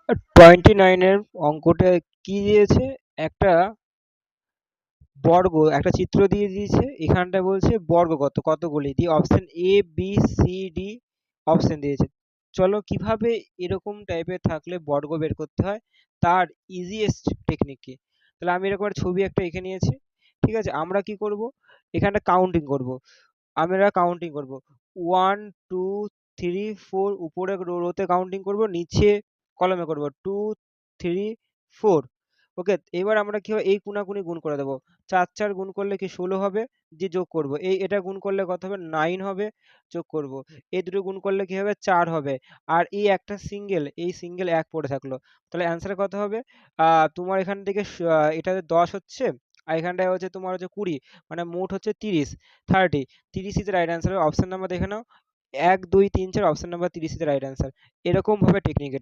29 এর অঙ্কটা কি দিয়েছে? একটা বর্গ, একটা চিত্র দিয়ে দিয়েছে, এখানটায় বলছে বর্গ কতগুলি দিয়ে option A B C D option দিয়েছে। চলো কিভাবে এরকম টাইপের থাকলে বর্গ বের করতে হয় তার ইজিয়েস্ট টেকনিক কি। তাহলে আমি এরকম একটা ছবি একটা এঁকে নিয়েছি, ঠিক আছে। আমরা কি করব, এখানটা কাউন্টিং করব, আমরা কাউন্টিং করব 1 2 3 4, উপরে রোতে কাউন্টিং করব, নিচে কলামে করব 2 3 4। ওকে, এবার আমরা কি হয় এই কোনাকুনি গুণ করে দেবো। 4 4 গুণ করলে কি 16 হবে, দিয়ে যোগ করব। এটা গুণ করলে কত হবে, 9 হবে, যোগ করব। এই দুটো গুণ করলে কি হবে, 4 হবে। আর এই একটা সিঙ্গেল, এই সিঙ্গেল 1 পড়ে থাকলো। তাহলে অ্যান্সার কত হবে, তোমার এখান থেকে এটাতে 10 হচ্ছে, আর এখানটায় হচ্ছে তোমার হচ্ছে 20, মানে মোট হচ্ছে 30, 30 is right answer. Option number দেখে নাও, 1 2 3 4, option number 30 is right answer. এরকম ভাবে টেকনিক।